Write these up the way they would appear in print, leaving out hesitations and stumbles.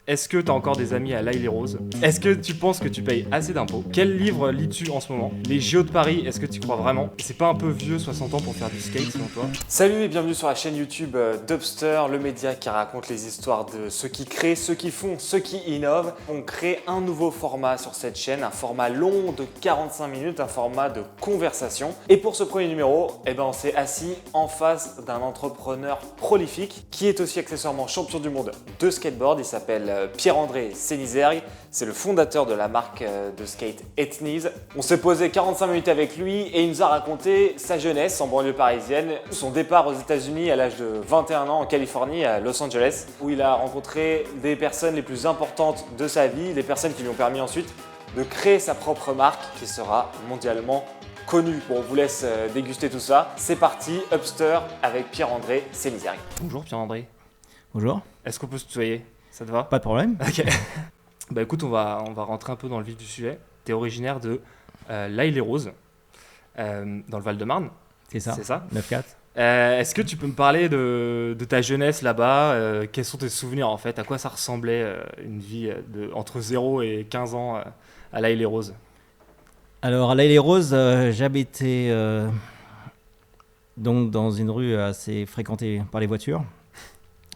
Est-ce que t'as encore des amis à l'Aïle et Rose? Est-ce que tu penses que tu payes assez d'impôts? Quel livre lis-tu en ce moment? Les JO de Paris, est-ce que tu crois vraiment? C'est pas un peu vieux, 60 ans, pour faire du skate selon toi? Salut et bienvenue sur la chaîne YouTube d'Upster, le média qui raconte les histoires de ceux qui créent, ceux qui font, ceux qui innovent. On crée un nouveau format sur cette chaîne, un format long de 45 minutes, un format de conversation. Et pour ce premier numéro, on s'est assis en face d'un entrepreneur prolifique qui est aussi accessoirement champion du monde de skateboard. Il s'appelle Pierre-André Sénizergue. C'est le fondateur de la marque de skate Ethnies. On s'est posé 45 minutes avec lui et il nous a raconté sa jeunesse en banlieue parisienne, son départ aux États-Unis à l'âge de 21 ans en Californie, à Los Angeles, où il a rencontré des personnes les plus importantes de sa vie, des personnes qui lui ont permis ensuite de créer sa propre marque qui sera mondialement connue. Bon, on vous laisse déguster tout ça. C'est parti, Upster avec Pierre-André Sénizergue. Bonjour Pierre-André. Bonjour. Est-ce qu'on peut se tutoyer? Ça te va? Pas de problème. Ok. Bah écoute, on va rentrer un peu dans le vif du sujet. Tu es originaire de l'Aïle et Rose, dans le Val-de-Marne. C'est ça. 9-4. Est-ce que tu peux me parler de ta jeunesse là-bas? Quels sont tes souvenirs en fait? À quoi ça ressemblait une vie entre 0 et 15 ans à l'Aïle et Rose? Alors, à l'Aïle et Rose, j'habitais donc dans une rue assez fréquentée par les voitures.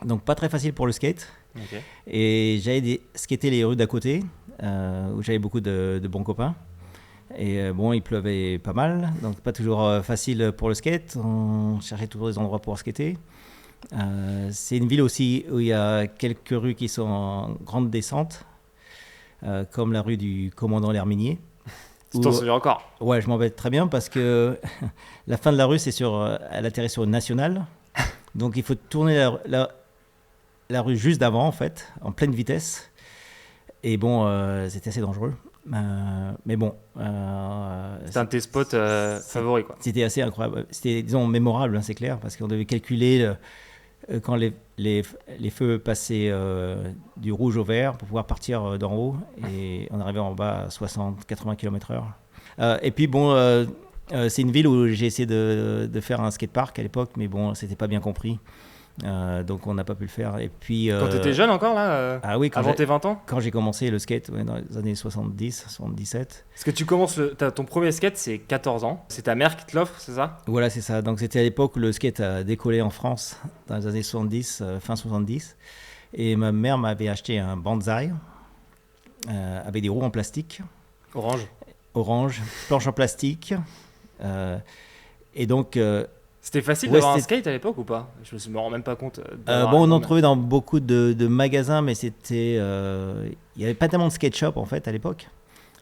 Donc, pas très facile pour le skate. Okay. Et j'allais skater les rues d'à côté, où j'avais beaucoup de bons copains. Et bon, il pleuvait pas mal, donc pas toujours facile pour le skate. On cherchait toujours des endroits pour skater. C'est une ville aussi où il y a quelques rues qui sont en grande descente, comme la rue du commandant L'Herminier. Tu t'en souviens encore? Ouais, je m'en vais très bien parce que la fin de la rue, elle atterrit sur une nationale. Donc il faut tourner la rue juste d'avant, en fait, en pleine vitesse. Et bon, c'était assez dangereux. Mais bon. C'était un de tes spots favoris, quoi. C'était assez incroyable. C'était, disons, mémorable, hein, c'est clair, parce qu'on devait calculer quand les feux passaient du rouge au vert pour pouvoir partir d'en haut. Et on arrivait en bas à 60-80 km/h. Et puis, bon, c'est une ville où j'ai essayé de faire un skatepark à l'époque, mais bon, c'était pas bien compris. Donc on n'a pas pu le faire. Et puis, quand tu étais jeune encore là ah oui, avant tes 20 ans? Quand j'ai commencé le skate, ouais, dans les années 70, 77. Parce que tu commences, ton premier skate c'est 14 ans. C'est ta mère qui te l'offre, c'est ça? Voilà, c'est ça. Donc c'était à l'époque où le skate a décollé en France, dans les années 70, fin 70. Et ma mère m'avait acheté un Banzai avec des roues en plastique. Orange, planche en plastique. Et donc... C'était facile d'avoir un skate à l'époque ou pas? Je me rends même pas compte. Bon, on en trouvait dans beaucoup de magasins, mais c'était, il n'y avait pas tellement de skate shop en fait à l'époque.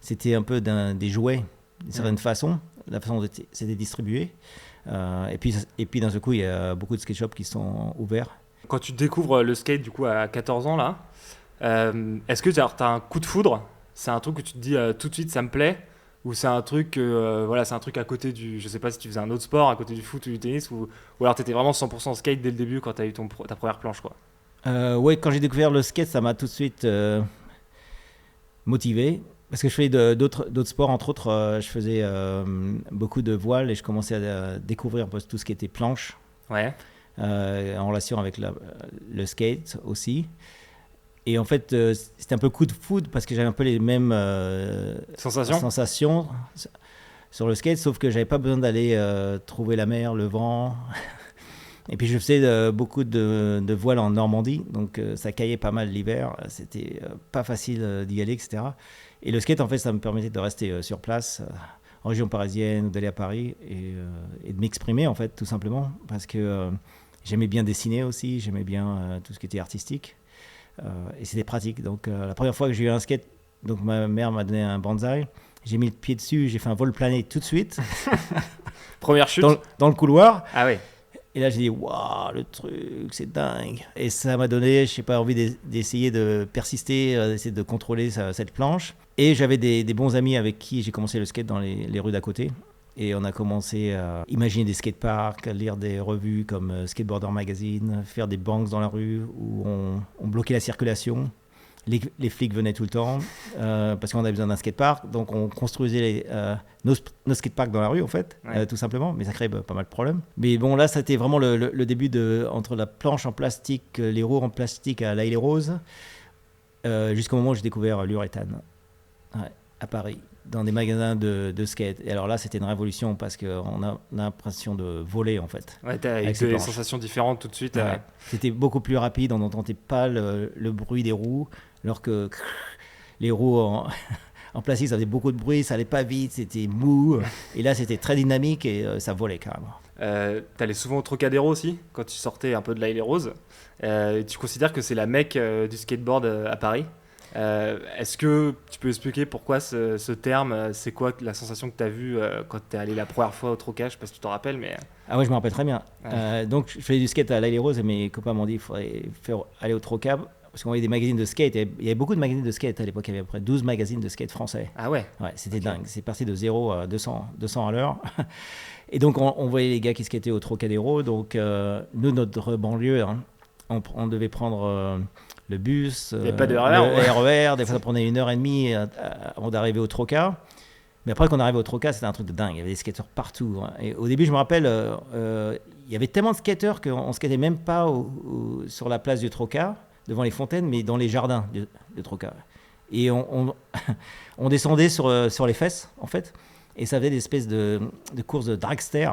C'était un peu des jouets d'une certaine façon, la façon dont c'était distribué. Et puis d'un seul coup, il y a beaucoup de skate shops qui sont ouverts. Quand tu découvres le skate du coup à 14 ans là, est-ce que tu as un coup de foudre? C'est un truc que tu te dis tout de suite ça me plaît? Ou c'est un truc, c'est un truc à côté du... Je sais pas si tu faisais un autre sport à côté du foot ou du tennis, ou alors tu étais vraiment 100% skate dès le début quand tu as eu ta première planche, quoi. Ouais, quand j'ai découvert le skate, ça m'a tout de suite motivé. Parce que je faisais d'autres sports, entre autres, je faisais beaucoup de voile et je commençais à découvrir un peu tout ce qui était planche. Ouais. En relation avec le skate aussi. Et en fait, c'était un peu coup de foudre parce que j'avais un peu les mêmes sensations sur le skate, sauf que j'avais pas besoin d'aller trouver la mer, le vent. Et puis je faisais beaucoup de voile en Normandie, donc ça caillait pas mal l'hiver. C'était pas facile d'y aller, etc. Et le skate, en fait, ça me permettait de rester sur place, en région parisienne, ou d'aller à Paris et de m'exprimer, en fait, tout simplement. Parce que j'aimais bien dessiner aussi, j'aimais bien tout ce qui était artistique. Et c'était pratique. Donc la première fois que j'ai eu un skate, donc ma mère m'a donné un Banzai, j'ai mis le pied dessus, j'ai fait un vol plané tout de suite. Première chute dans le couloir. Ah oui. Et là j'ai dit waouh, le truc c'est dingue. Et ça m'a donné, je sais pas, envie d'essayer de persister, d'essayer de contrôler cette planche. Et j'avais des bons amis avec qui j'ai commencé le skate dans les rues d'à côté. Et on a commencé à imaginer des skateparks, à lire des revues comme Skateboarder Magazine, faire des banks dans la rue où on bloquait la circulation. Les flics venaient tout le temps parce qu'on avait besoin d'un skatepark. Donc on construisait nos skateparks dans la rue en fait, tout simplement. Mais ça créait pas mal de problèmes. Mais bon, là, c'était vraiment le début entre la planche en plastique, les roues en plastique à l'Aïle et Rose. Jusqu'au moment où j'ai découvert l'uréthane, ouais, à Paris, dans des magasins de skate. Et alors là, c'était une révolution parce qu'on a l'impression de voler en fait. Ouais, t'as eu Avec ces des planches. sensations différentes tout de suite. Ouais. C'était beaucoup plus rapide, on n'entendait pas le bruit des roues, alors que les roues en plastique, ça faisait beaucoup de bruit, ça allait pas vite, c'était mou. Et là, c'était très dynamique et ça volait carrément. T'allais souvent au Trocadéro aussi, quand tu sortais un peu de l'Aile et Rose. Tu considères que c'est la Mecque du skateboard à Paris. Est-ce que tu peux expliquer pourquoi ce terme, c'est quoi la sensation que tu as vue quand tu es allé la première fois au Troca? Je sais pas si tu t'en rappelles, mais... Ah ouais, je me rappelle très bien. Ouais. Donc, je faisais du skate à l'Aile et Rose et mes copains m'ont dit qu'il faudrait aller au Troca parce qu'on voyait des magazines de skate. Il y avait beaucoup de magazines de skate à l'époque, il y avait à peu près 12 magazines de skate français. Ah ouais. Ouais, c'était Ok. dingue. C'est parti de 0 à 200 à l'heure. Et donc, on voyait les gars qui skataient au Trocadéro. Donc, nous, notre banlieue, hein, on devait prendre le bus, avait pas de RER, le ouais. RER. Des fois, ça prenait 1h30 avant d'arriver au Troca. Mais après, quand on arrivait au Troca, c'était un truc de dingue. Il y avait des skateurs partout, hein. Et au début, je me rappelle, il y avait tellement de skateurs qu'on ne skatait même pas sur la place du Troca, devant les fontaines, mais dans les jardins du Troca. Et on descendait sur les fesses, en fait. Et ça faisait des espèces de courses de dragster.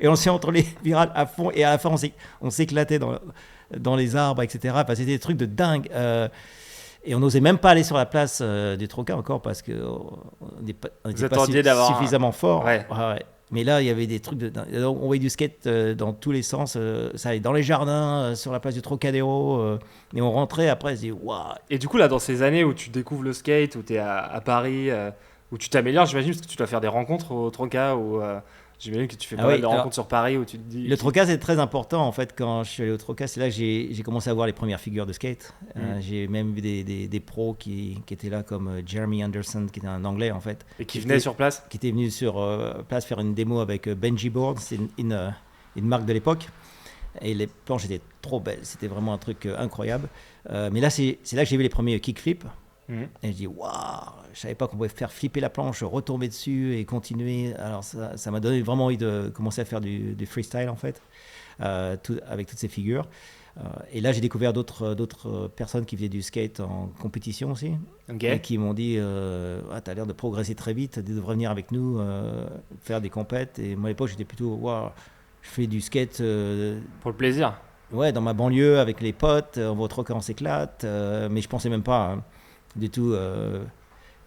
Et on s'est entre les virales à fond. Et à la fin, on s'éclatait dans les arbres, etc. Enfin, c'était des trucs de dingue. Et on n'osait même pas aller sur la place du Troca encore parce qu'on n'était Vous pas attendiez d'avoir suffisamment fort. Ouais. Ouais. Mais là, il y avait des trucs de dingue. On voyait du skate dans tous les sens. Ça allait dans les jardins, sur la place du Trocadéro. Et on rentrait après, on se dit waouh. Et du coup, là, dans ces années où tu découvres le skate, où tu es à Paris, où tu t'améliores, j'imagine, parce que tu dois faire des rencontres au Troca, ou j'imagine que tu fais pas Ah oui, mal de alors, rencontres sur Paris, où tu te dis... Le Troca, c'est très important en fait. Quand je suis allé au Troca, c'est là que j'ai commencé à voir les premières figures de skate. J'ai même vu des pros qui étaient là, comme Jeremy Anderson, qui était un Anglais en fait, Et qui venaient sur place. qui était venu sur place faire une démo avec Benji Board. C'est une marque de l'époque. Et les planches étaient trop belles. C'était vraiment un truc incroyable. Mais là, c'est là que j'ai vu les premiers kickflips. Mhm. Et je dis, waouh, je savais pas qu'on pouvait faire flipper la planche, retomber dessus et continuer. Alors ça m'a donné vraiment envie de commencer à faire du freestyle en fait, avec toutes ces figures. Et là, j'ai découvert d'autres personnes qui faisaient du skate en compétition aussi, Ok. et qui m'ont dit, ah, t'as l'air de progresser très vite, tu devrais venir avec nous faire des compètes. Et moi à l'époque, j'étais plutôt, waouh, je fais du skate. Pour le plaisir. Ouais, dans ma banlieue avec les potes, on va au Troca, on s'éclate, mais je pensais même pas du tout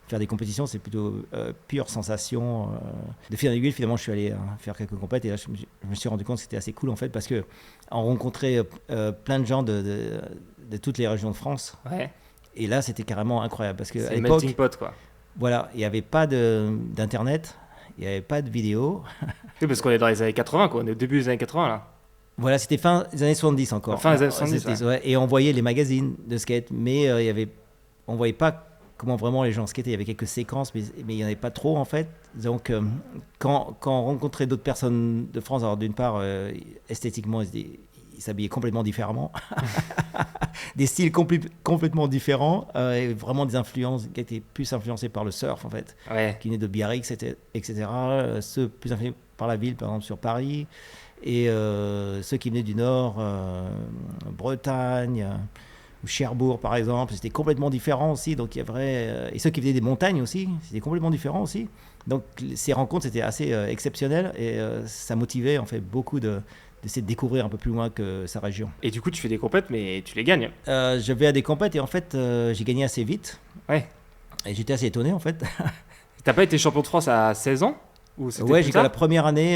faire des compétitions, c'est plutôt pure sensation. De fil en aiguille, finalement, je suis allé faire quelques compètes et là, je me suis rendu compte que c'était assez cool en fait parce que on rencontrait plein de gens de toutes les régions de France Ouais. et là, c'était carrément incroyable parce que à C'est l'époque, melting pot, quoi. voilà, il n'y avait pas d'internet, il n'y avait pas de vidéo. Oui, parce qu'on est dans les années 80, quoi. On est au début des années 80, là. Voilà, c'était fin des années 70 encore. Fin des années 70, C'était- ouais. Et on voyait les magazines de skate, mais on voyait pas comment vraiment les gens skataient. Il y avait quelques séquences, mais il n'y en avait pas trop en fait. Donc, quand on rencontrait d'autres personnes de France, alors d'une part, esthétiquement, ils s'habillaient complètement différemment, des styles complètement différents, et vraiment des influences qui étaient plus influencées par le surf en fait, Ouais. qui venaient de Biarritz, etc. Ceux plus influencés par la ville, par exemple sur Paris, et ceux qui venaient du Nord, Bretagne, ou Cherbourg par exemple, c'était complètement différent aussi. Donc il y avait, et ceux qui venaient des montagnes aussi, c'était complètement différent aussi. Donc ces rencontres c'était assez exceptionnel et ça motivait en fait beaucoup d'essayer de découvrir un peu plus loin que sa région. Et du coup, tu fais des compètes, mais tu les gagnes. Je vais à des compètes et en fait j'ai gagné assez vite. Ouais. Et j'étais assez étonné en fait. T'as pas été champion de France à 16 ans? Ou c'était Ouais, plus j'ai tard la première année,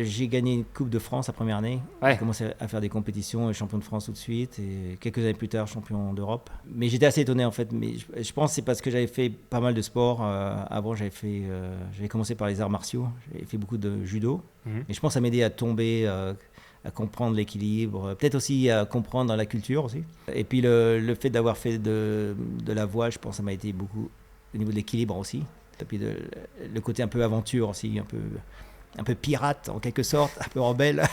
j'ai gagné une Coupe de France la première année. Ouais. J'ai commencé à faire des compétitions, champion de France tout de suite, et quelques années plus tard, champion d'Europe. Mais j'étais assez étonné en fait. Mais je pense que c'est parce que j'avais fait pas mal de sport. Avant, j'avais commencé par les arts martiaux. J'avais fait beaucoup de judo. Mhm. Et je pense que ça m'aidait à tomber, à comprendre l'équilibre, peut-être aussi à comprendre la culture aussi. Et puis le fait d'avoir fait de la voile, je pense que ça m'a été beaucoup au niveau de l'équilibre aussi. Et puis le côté un peu aventure aussi, un peu pirate en quelque sorte, un peu rebelle.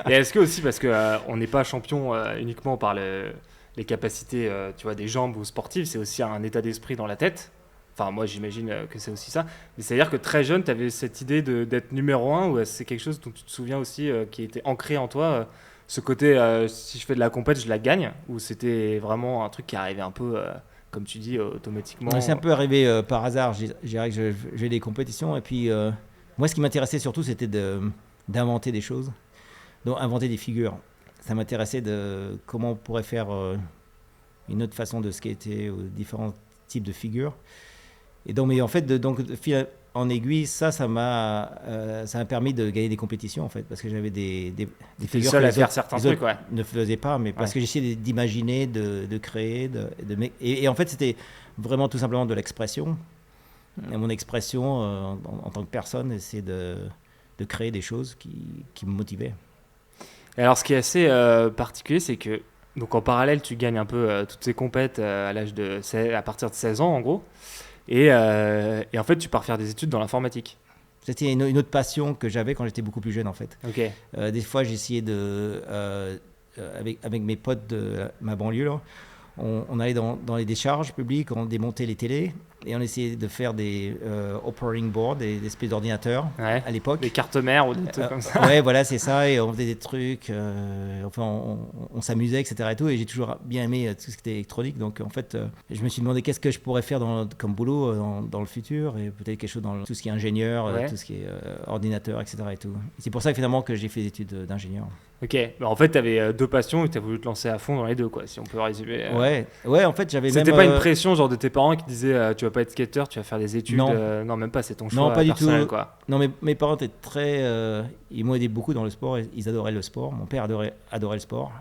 Et est-ce que aussi, parce que on n'est pas champion uniquement par les capacités tu vois, des jambes ou sportives, c'est aussi un état d'esprit dans la tête. Enfin, moi, j'imagine que c'est aussi ça. Mais c'est-à-dire que très jeune, tu avais cette idée d'être numéro 1, ou c'est quelque chose dont tu te souviens aussi qui était ancré en toi ce côté, si je fais de la compète, je la gagne, ou c'était vraiment un truc qui arrivait un peu, comme tu dis, automatiquement? Ouais, c'est un peu arrivé par hasard. Je dirais que j'ai des compétitions. Et puis, moi, ce qui m'intéressait surtout, c'était d'inventer des choses. Donc, inventer des figures. Ça m'intéressait de comment on pourrait faire une autre façon de skater ou différents types de figures. Et donc, mais en fait, de fil en aiguille, ça m'a permis de gagner des compétitions, en fait, parce que j'avais des T'es le figures seul que à les faire autres, certains les trucs, autres ouais. ne faisaient pas, mais parce Ouais. que j'essayais d'imaginer, de créer, et en fait, c'était vraiment tout simplement de l'expression. Et mon expression en tant que personne, c'est de créer des choses qui me motivaient. Et alors, ce qui est assez particulier, c'est que donc en parallèle, tu gagnes un peu toutes ces compètes à partir de 16 ans, en gros. Et en fait, tu pars faire des études dans l'informatique. C'était une autre passion que j'avais quand j'étais beaucoup plus jeune, en fait. Ok. Des fois, j'essayais avec mes potes de ma banlieue, là, on allait dans les décharges publiques, on démontait les télés et on essayait de faire des operating boards, des espèces d'ordinateurs Ouais. à l'époque. Des cartes mères ou des trucs comme ça. Ouais, voilà, c'est ça. Et on faisait des trucs, enfin, on s'amusait, etc. Et tout. Et j'ai toujours bien aimé tout ce qui était électronique. Donc, en fait, je me suis demandé qu'est-ce que je pourrais faire comme boulot dans le futur. Et peut-être quelque chose dans tout ce qui est ingénieur, Ouais. tout ce qui est ordinateur, etc. Et tout. Et c'est pour ça que finalement que j'ai fait des études d'ingénieur. Ok. Bah, en fait, tu avais deux passions et tu as voulu te lancer à fond dans les deux, quoi, si on peut résumer. Ouais, en fait, j'avais même. C'était pas une pression genre de tes parents qui disaient tu vas pas être skateur, tu vas faire des études. Non. Non, même pas, c'est ton Non, choix pas du personnel, tout. quoi. Non, mais mes parents étaient ils m'ont aidé beaucoup dans le sport. Ils adoraient le sport. Mon père adorait le sport.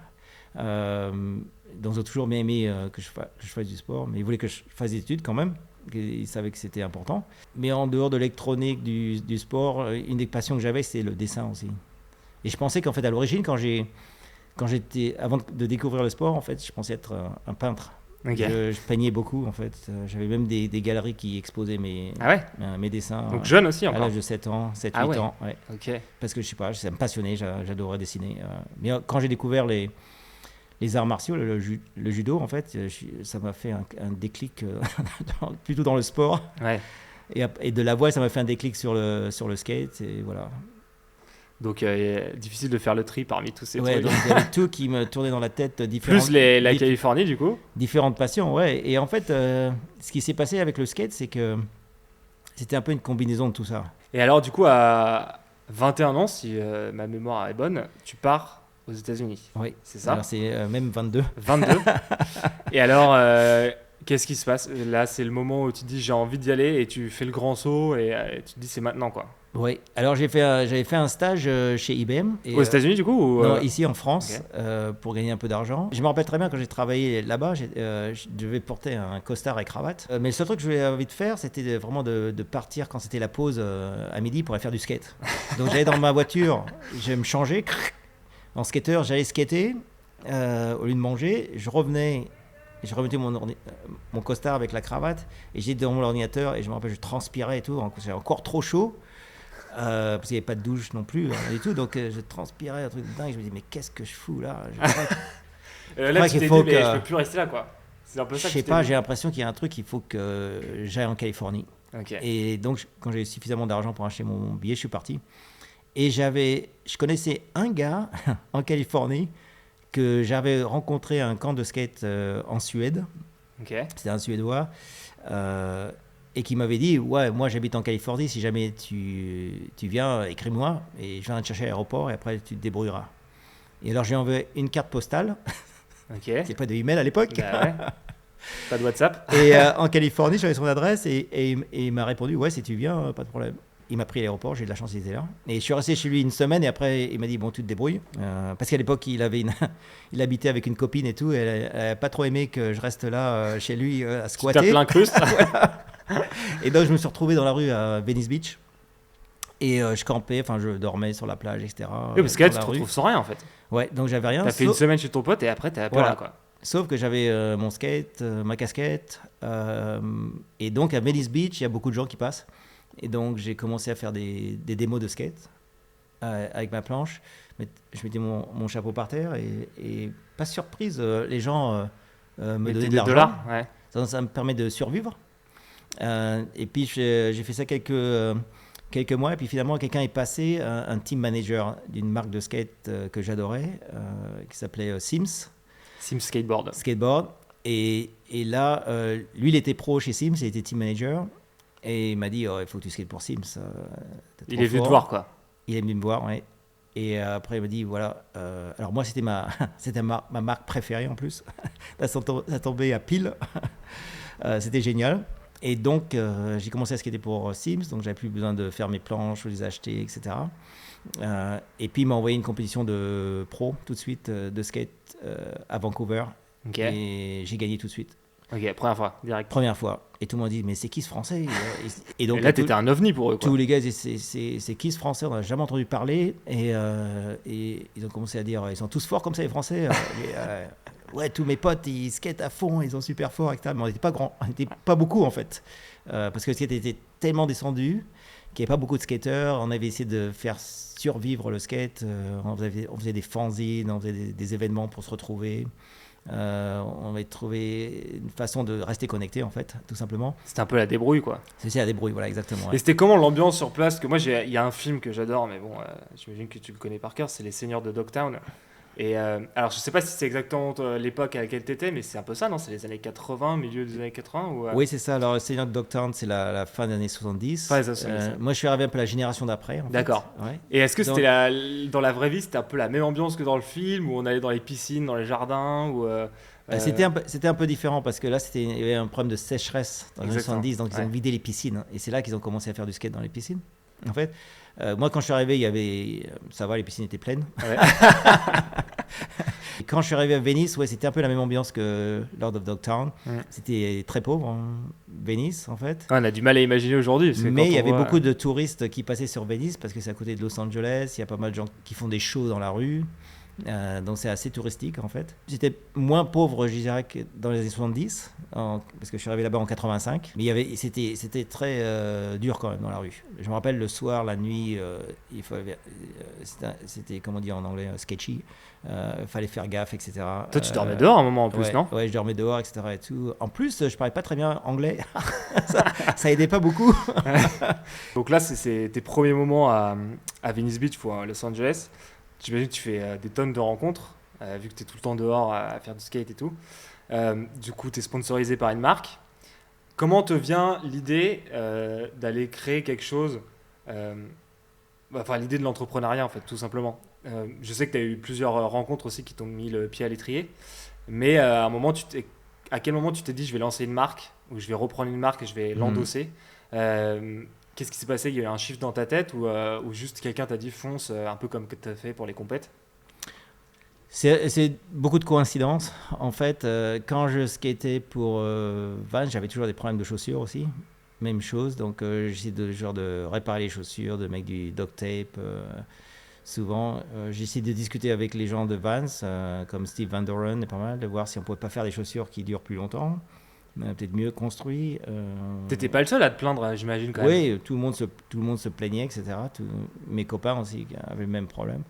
Donc, ils ont toujours bien aimé que je fasse du sport. Mais ils voulaient que je fasse des études quand même. Ils savaient que c'était important. Mais en dehors de l'électronique, du sport, une des passions que j'avais, c'était le dessin aussi. Et je pensais qu'en fait, à l'origine, avant de découvrir le sport, en fait, je pensais être un peintre. Ok. Je peignais beaucoup, en fait. J'avais même des galeries qui exposaient Ah ouais. mes dessins. Donc jeune aussi À encore. l'âge de 7 ans, 7, Ah 8 ouais. ans. Ouais. Ok. Parce que je sais pas, ça me passionnait, j'adorais dessiner. Mais quand j'ai découvert les arts martiaux, le judo, en fait, ça m'a fait un déclic plutôt dans le sport. Ouais. Et de la voile, ça m'a fait un déclic sur le skate. Et voilà. Donc difficile de faire le tri parmi tous ces Ouais, trucs. donc il y avait tout qui me tournait dans la tête, Plus la Californie du coup. différentes passions. Ouais. Et en fait, ce qui s'est passé avec le skate, c'est que c'était un peu une combinaison de tout ça. Et alors du coup à 21 ans, si ma mémoire est bonne, tu pars aux États-Unis. Oui. C'est ça. Alors c'est même 22. 22. Et alors qu'est-ce qui se passe? Là, c'est le moment où tu te dis j'ai envie d'y aller et tu fais le grand saut et tu te dis c'est maintenant quoi. Oui. Alors j'avais fait un stage chez IBM. Et, Aux États-Unis du coup ou, non, ici en France, Ok. pour gagner un peu d'argent. Je me rappelle très bien quand j'ai travaillé là-bas, je devais porter un costard et cravate. Mais le seul truc que j'avais envie de faire, c'était vraiment de partir quand c'était la pause à midi pour aller faire du skate. Donc j'allais dans ma voiture, je me changeais en skateur, j'allais skater au lieu de manger. Je remettais mon costard avec la cravate et j'étais dans mon ordinateur et je me rappelle, je transpirais et tout, j'avais encore trop chaud. Parce qu'il n'y avait pas de douche non plus, rien du tout, donc je transpirais un truc de dingue. Je me dis mais qu'est-ce que je fous là? là crois tu qu'il t'es faut dit mais que- je peux plus rester là quoi. C'est un peu Je ça que sais tu t'es pas, dit. j'ai l'impression qu'il y a un truc, il faut que j'aille en Californie. Ok. Et donc quand j'ai eu suffisamment d'argent pour acheter mon billet, je suis parti. Et je connaissais un gars en Californie que j'avais rencontré à un camp de skate en Suède. Ok. C'était un Suédois. Et qui m'avait dit ouais, moi j'habite en Californie, si jamais tu viens, écris-moi et je viens te chercher à l'aéroport et après tu te débrouilleras. Et alors j'ai envoyé une carte postale, Ok. il n'y avait pas de email à l'époque. Bah ouais. Pas de WhatsApp. Et en Californie, j'avais son adresse et il m'a répondu ouais, si tu viens, pas de problème. Il m'a pris à l'aéroport, j'ai eu de la chance, il était là. Et je suis resté chez lui une semaine et après il m'a dit bon, tu te débrouilles. Parce qu'à l'époque il habitait avec une copine et tout, et elle n'a pas trop aimé que je reste là chez lui à Tu t'as squatter. l'incruste. Et donc je me suis retrouvé dans la rue à Venice Beach et je campais, enfin je dormais sur la plage, etc. Oui, parce que là dans tu la te rue. retrouves sans rien en fait. Ouais, donc j'avais rien. T'as fait une semaine chez ton pote et après t'es Voilà. là quoi. Sauf que j'avais mon skate, ma casquette, et donc à Venice Beach il y a beaucoup de gens qui passent. Et donc j'ai commencé à faire des démos de skate avec ma planche. Je mettais mon chapeau par terre et pas surprise, les gens me Mais donnaient t'es de des l'argent. dollars. Ouais. Ça me permet de survivre. Et puis j'ai fait ça quelques mois, et puis finalement, quelqu'un est passé, un team manager d'une marque de skate que j'adorais, qui s'appelait Sims Skateboard. Et là, lui, il était pro chez Sims, il était team manager, et il m'a dit, il faut que tu skates pour Sims. Il est venu te voir, quoi. Il est venu me voir, oui. Et après, il m'a dit, voilà. Alors moi, c'était ma marque préférée en plus. Ça tombait à pile. C'était génial. Et donc, j'ai commencé à skater pour Sims. Donc, j'avais plus besoin de faire mes planches, de les acheter, etc. Et puis, il m'a envoyé une compétition de pro tout de suite de skate à Vancouver. Et j'ai gagné tout de suite. Ok, première fois, direct. Première fois. Et tout le monde dit, mais c'est qui ce Français? Et donc, et là, t'étais un ovni pour eux, quoi. Tous les gars disaient, c'est qui ce Français? On n'a jamais entendu parler. Et ils ont commencé à dire, ils sont tous forts comme ça, les Français. Ouais, tous mes potes, ils skatent à fond, ils sont super forts, etc. Mais on n'était pas grands, on n'était pas beaucoup, en fait. Parce que le skate était tellement descendu qu'il n'y avait pas beaucoup de skateurs. On avait essayé de faire survivre le skate. On faisait des fanzines, on faisait des événements pour se retrouver. On avait trouvé une façon de rester connecté, en fait, tout simplement. C'était un peu la débrouille, quoi. C'est la débrouille, voilà, exactement. Ouais. Et c'était comment l'ambiance sur place? Parce que moi, il y a un film que j'adore, mais bon, j'imagine que tu le connais par cœur, c'est Les Seigneurs de Dogtown. Et alors, je sais pas si c'est exactement l'époque à laquelle tu étais, mais c'est un peu ça, non? C'est les années 80, milieu des années 80 ou, Oui, c'est ça. Alors, le Seigneur de Dogtown, c'est la fin des années 70. Fin des années 70. Moi, je suis arrivé un peu la génération d'après. D'accord. Ouais. Et est-ce que c'était dans la vraie vie, c'était un peu la même ambiance que dans le film, où on allait dans les piscines, dans les jardins ou, C'était un peu différent parce que là, il y avait un problème de sécheresse dans les années 70, donc ils ont vidé les piscines. Et c'est là qu'ils ont commencé à faire du skate dans les piscines. En fait, moi, quand je suis arrivé, il y avait. Ça va, les piscines étaient pleines. Ouais. Et quand je suis arrivé à Venise, c'était un peu la même ambiance que Lord of Dogtown. C'était très pauvre, Venise, en fait. On a du mal à imaginer aujourd'hui. Mais il y avait beaucoup de touristes qui passaient sur Venise parce que c'est à côté de Los Angeles. Il y a pas mal de gens qui font des shows dans la rue. Donc c'est assez touristique en fait. J'étais moins pauvre, je dirais, que dans les années 70, parce que je suis arrivé là-bas en 85. Mais c'était très dur quand même dans la rue. Je me rappelle le soir, la nuit, c'était, comment dire en anglais, sketchy. Fallait faire gaffe, etc. Toi, tu dormais dehors un moment en plus, non? Ouais, je dormais dehors, etc. Et tout. En plus, je parlais pas très bien anglais. ça aidait pas beaucoup. Donc là, c'est tes premiers moments à Venice Beach ou à Los Angeles. J'imagine que tu fais des tonnes de rencontres, vu que tu es tout le temps dehors à faire du skate et tout. Du coup, tu es sponsorisé par une marque. Comment te vient l'idée d'aller créer quelque chose, l'idée de l'entrepreneuriat, en fait, tout simplement. Je sais que tu as eu plusieurs rencontres aussi qui t'ont mis le pied à l'étrier, mais à un moment, à quel moment tu t'es dit je vais lancer une marque, ou je vais reprendre une marque et je vais l'endosser Qu'est-ce qui s'est passé? Il y a eu un shift dans ta tête ou juste quelqu'un t'a dit fonce, un peu comme tu as fait pour les compètes? C'est beaucoup de coïncidences. En fait, quand je skatais pour Vans, j'avais toujours des problèmes de chaussures aussi. Même chose. Donc, j'essaie de réparer les chaussures, de mettre du duct tape. Souvent, j'essaie de discuter avec les gens de Vans, comme Steve Van Doren, et pas mal, de voir si on ne pouvait pas faire des chaussures qui durent plus longtemps. Peut-être mieux construit. T'étais pas le seul à te plaindre, j'imagine, quand même. Oui, tout le monde se plaignait, etc. Mes copains aussi avaient le même problème.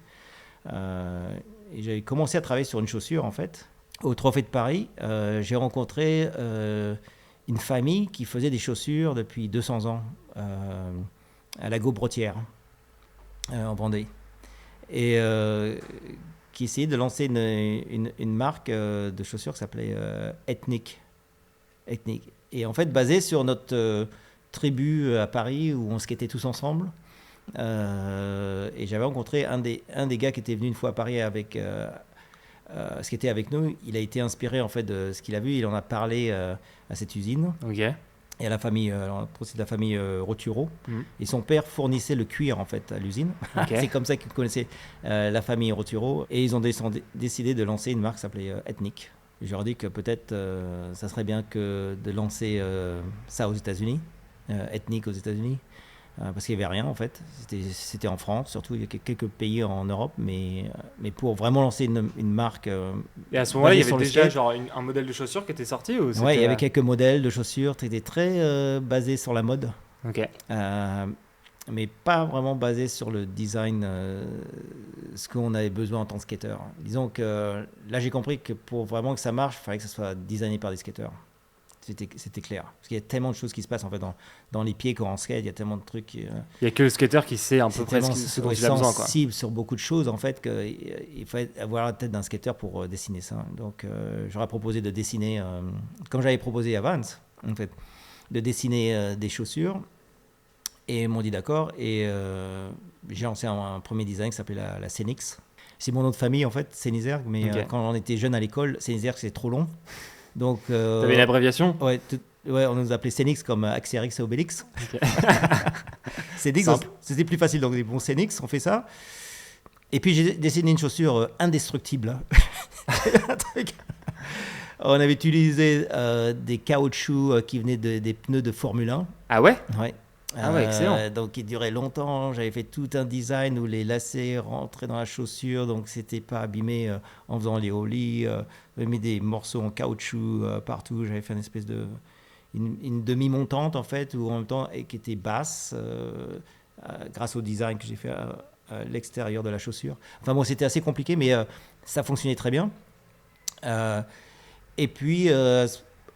Et j'avais commencé à travailler sur une chaussure, en fait. Au Trophée de Paris, j'ai rencontré une famille qui faisait des chaussures depuis 200 ans à la Gaubretière, en Vendée. Et qui essayait de lancer une marque de chaussures qui s'appelait Ethnic. Et en fait, basé sur notre tribu à Paris où on skatait tous ensemble. Et j'avais rencontré un des gars qui était venu une fois à Paris avec skater avec nous. Il a été inspiré en fait de ce qu'il a vu. Il en a parlé à cette usine. Ok. Et à la famille, c'est de la famille Roturo. Et son père fournissait le cuir en fait à l'usine. Okay. C'est comme ça qu'il connaissait la famille Roturo. Et ils ont décidé de lancer une marque qui s'appelait Ethnic. Je leur ai dit que peut-être ça serait bien que de lancer ça aux États-Unis, Ethnic aux États-Unis, parce qu'il n'y avait rien en fait. C'était en France, surtout il y a quelques pays en Europe, mais pour vraiment lancer une marque. Et à ce moment-là, il y avait déjà genre un modèle de chaussures qui était sorti ou ouais, il y avait quelques modèles de chaussures qui étaient très basés sur la mode. Ok. Mais pas vraiment basé sur le design, ce qu'on avait besoin en tant que skater. Disons que là, j'ai compris que pour vraiment que ça marche, il fallait que ça soit designé par des skateurs. c'était clair. Parce qu'il y a tellement de choses qui se passent en fait dans les pieds quand on skate, il y a tellement de trucs. Il n'y a que le skater qui sait un peu près ce dont il a besoin. C'est sensible sur beaucoup de choses en fait qu'il faut avoir la tête d'un skater pour dessiner ça. Donc j'aurais proposé de dessiner, comme j'avais proposé à Vans, en fait, de dessiner des chaussures. Et ils m'ont dit d'accord. Et j'ai lancé un premier design qui s'appelait la Scénix. C'est mon nom de famille en fait, Scénizerg. Mais quand on était jeune à l'école, Scénizerg c'est trop long. Donc, t'avais une abréviation? Ouais, on nous appelait Scénix comme Axérix et Obélix. Okay. Scénix, c'était plus facile. Donc, bon, Scénix, on fait ça. Et puis, j'ai dessiné une chaussure indestructible. On avait utilisé des caoutchoucs qui venaient des pneus de Formule 1. Ah ouais? Ouais. Ah ouais, excellent. Donc, il durait longtemps. J'avais fait tout un design où les lacets rentraient dans la chaussure, donc c'était pas abîmé en faisant les ollies. J'avais mis des morceaux en caoutchouc partout. J'avais fait une espèce de une demi-montante en fait, ou en même temps et qui était basse grâce au design que j'ai fait à l'extérieur de la chaussure. Enfin bon, c'était assez compliqué, mais ça fonctionnait très bien. Et puis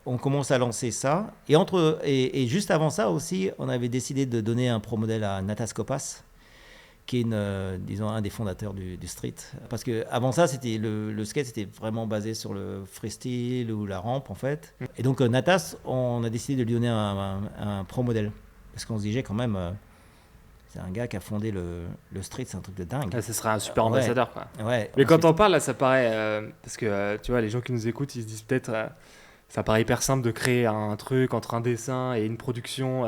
on commence à lancer ça. Et juste avant ça aussi, on avait décidé de donner un pro modèle à Natas Kopas, qui est disons, un des fondateurs du street. Parce qu'avant ça, c'était le skate c'était vraiment basé sur le freestyle ou la rampe, en fait. Et donc, Natas, on a décidé de lui donner un pro modèle. Parce qu'on se disait quand même, c'est un gars qui a fondé le street, c'est un truc de dingue. Ah, ce serait un super ambassadeur, quoi. Ouais, mais quand on parle, là, ça paraît... parce que, tu vois, les gens qui nous écoutent, ils se disent peut-être... ça paraît hyper simple de créer un truc entre un dessin et une production.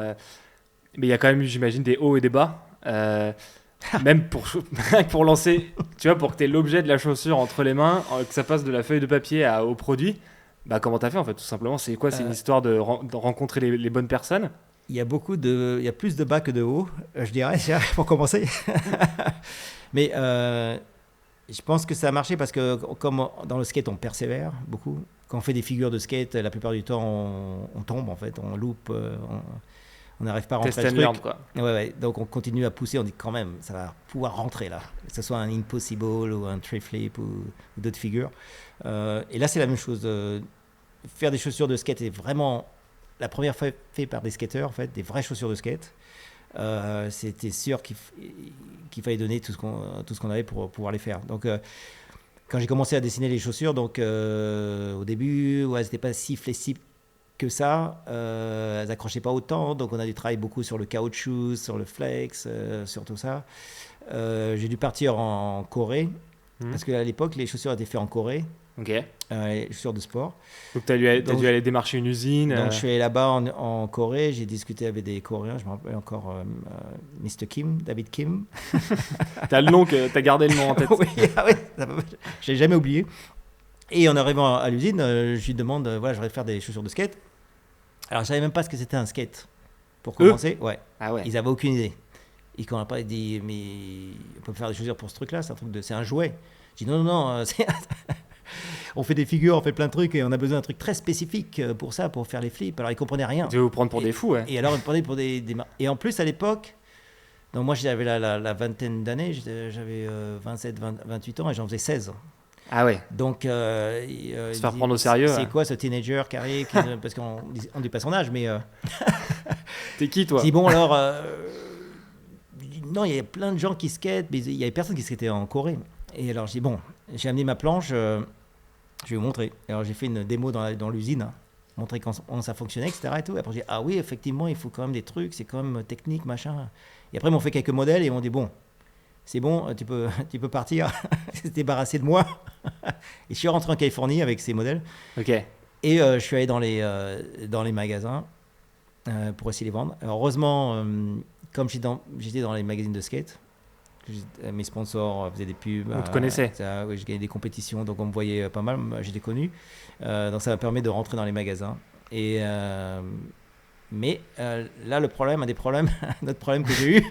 Mais il y a quand même eu, j'imagine, des hauts et des bas. Même pour lancer, tu vois, pour que tu aies l'objet de la chaussure entre les mains, que ça passe de la feuille de papier au produit, bah comment t'as fait en fait, tout simplement? C'est quoi? C'est une histoire de rencontrer les bonnes personnes? Il y a plus de bas que de hauts, je dirais, pour commencer. Mais je pense que ça a marché parce que comme dans le skate, on persévère beaucoup. Quand on fait des figures de skate, la plupart du temps, on tombe en fait, on loupe, on n'arrive pas à rentrer le truc. Learn, quoi. Ouais. Donc on continue à pousser, on dit quand même, ça va pouvoir rentrer là. Que ce soit un impossible ou un tray flip ou d'autres figures. Et là, c'est la même chose. Faire des chaussures de skate est vraiment la première fois fait par des skateurs, en fait, des vraies chaussures de skate. C'était sûr qu'il fallait donner tout ce qu'on avait pour pouvoir les faire. Donc, quand j'ai commencé à dessiner les chaussures, donc au début, c'était pas si flexible que ça. Elles accrochaient pas autant, donc on a dû travailler beaucoup sur le caoutchouc, sur le flex, sur tout ça. J'ai dû partir en Corée, parce qu'à l'époque, les chaussures étaient faites en Corée. Ok. Les chaussures de sport. Donc t'as dû aller démarcher une usine. Donc je suis allé là-bas en Corée, j'ai discuté avec des Coréens, je me rappelle encore Mr. Kim, David Kim. T'as gardé le nom en tête. Oui, je l'ai jamais oublié. Et en arrivant à l'usine, je lui demande, voilà, je voudrais faire des chaussures de skate. Alors je savais même pas ce que c'était un skate. Pour commencer, ouais. Ah ouais. Ils avaient aucune idée. Et quand on a pas dit, mais on peut faire des chaussures pour ce truc-là, c'est un jouet. Je dis non, on fait des figures, on fait plein de trucs et on a besoin d'un truc très spécifique pour ça, pour faire les flips. Alors ils comprenaient rien. Tu veux vous prendre pour des fous, ouais. Et alors ils me prenaient pour des et en plus à l'époque, donc moi j'avais la vingtaine d'années, j'avais 27, 28 ans et j'en faisais 16. Ah ouais. Donc se faire prendre au sérieux. C'est quoi ce teenager qui arrive parce qu'on ne dit pas son âge, mais t'es qui toi? Si bon alors non, il y a plein de gens qui skatent, mais il y avait personne qui skatait en Corée. Et alors j'ai j'ai amené ma planche, je vais vous montrer. Alors j'ai fait une démo dans l'usine, montrer comment ça fonctionnait, etc. Et tout. Après j'ai dit, ah oui, effectivement, il faut quand même des trucs, c'est quand même technique, machin. Et après ils m'ont fait quelques modèles et ils m'ont dit, bon, c'est bon, tu peux partir, se débarrasser de moi. Et je suis rentré en Californie avec ces modèles. Ok. Et je suis allé dans les magasins pour essayer de les vendre. Alors, heureusement, comme j'étais dans les magazines de skate, mes sponsors faisaient des pubs. On te connaissait. Oui, je gagnais des compétitions, donc on me voyait pas mal, j'étais connu. Donc ça m'a permis de rentrer dans les magasins. Et, mais là, notre problème que j'ai eu,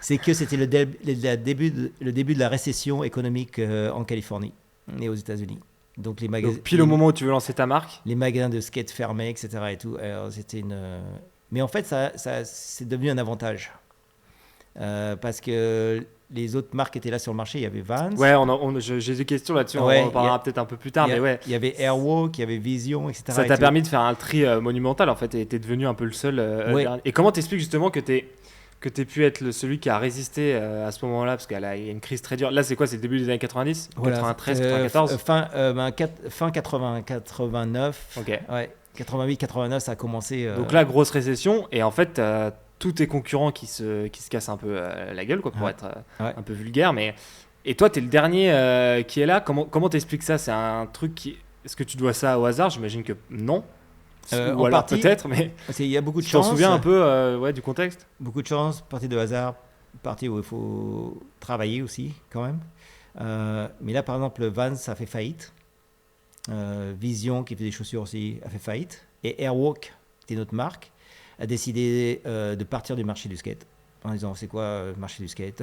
c'est que c'était le début de la récession économique en Californie et aux États-Unis. Donc les magasins. Pile au moment où tu veux lancer ta marque. Les magasins de skate fermés, etc. Et tout. Alors, mais en fait, ça c'est devenu un avantage. Parce que les autres marques étaient là sur le marché. Il y avait Vans. Ouais, j'ai des questions là-dessus, Ouais, on en parlera peut-être un peu plus tard, mais ouais. Il y avait Airwalk, il y avait Vision, etc. Ça t'a permis de faire un tri monumental en fait, et t'es devenu un peu le seul. Dernier. Et comment t'expliques justement que t'aies pu être celui qui a résisté à ce moment-là, parce qu'il y a une crise très dure. Là, c'est quoi? C'est le début des années 90, voilà, 93, 94 fin 80, 89. Ok. Ouais, 88, 89, ça a commencé. Donc là, grosse récession, et en fait, tous tes concurrents qui se cassent un peu la gueule, quoi, pour être un peu vulgaire. Et toi, t'es le dernier qui est là. Comment t'expliques ça? C'est un truc qui... Est-ce que tu dois ça au hasard? J'imagine que non. Ou alors partie, peut-être, mais il y a beaucoup de chance. Tu t'en souviens un peu du contexte? Beaucoup de chance, partie de hasard, partie où il faut travailler aussi, quand même. Mais là, par exemple, Vans a fait faillite. Vision, qui fait des chaussures aussi, a fait faillite. Et Airwalk, qui était notre marque, a décidé de partir du marché du skate. En disant, c'est quoi le marché du skate?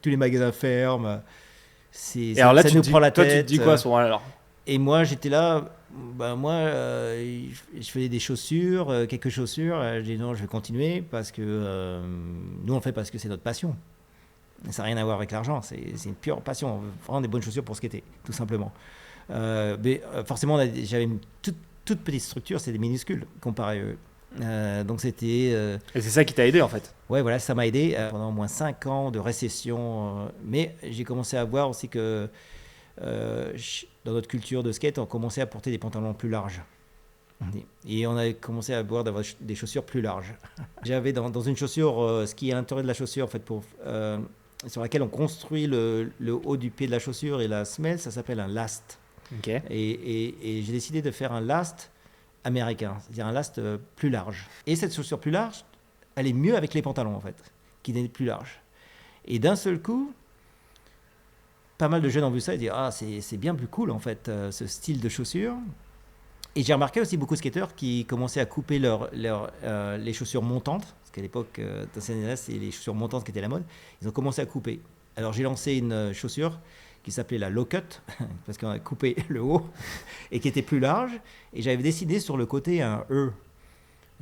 Tous les magasins ferment. Et alors là, ça nous prend la tête. Toi, tu te dis quoi à ce moment-là alors? Et moi, j'étais là, je faisais des chaussures, quelques chaussures. Je dis non, je vais continuer parce que nous, on le fait parce que c'est notre passion. Ça n'a rien à voir avec l'argent, c'est une pure passion. On veut vraiment des bonnes chaussures pour skater, tout simplement. Mais forcément, j'avais une toute petite structure, c'était minuscule comparé à eux. Donc c'était... Et c'est ça qui t'a aidé en fait? Ouais, voilà, ça m'a aidé pendant au moins 5 ans de récession. Mais j'ai commencé à voir aussi que dans notre culture de skate, on commençait à porter des pantalons plus larges. Et on a commencé à avoir des chaussures plus larges. J'avais dans une chaussure, ce qui est à l'intérieur de la chaussure, en fait, sur laquelle on construit le haut du pied de la chaussure et la semelle, ça s'appelle un last. Okay. Et j'ai décidé de faire un last américain, c'est-à-dire un last plus large. Et cette chaussure plus large, elle est mieux avec les pantalons, en fait, qui étaient plus larges. Et d'un seul coup, pas mal de jeunes ont vu ça et disent « Ah, c'est bien plus cool, en fait, ce style de chaussure ». Et j'ai remarqué aussi beaucoup de skateurs qui commençaient à couper les chaussures montantes, parce qu'à l'époque, dans ces années-là, c'est les chaussures montantes qui étaient la mode. Ils ont commencé à couper. Alors j'ai lancé une chaussure qui s'appelait la low cut, parce qu'on a coupé le haut, et qui était plus large. Et j'avais dessiné sur le côté un E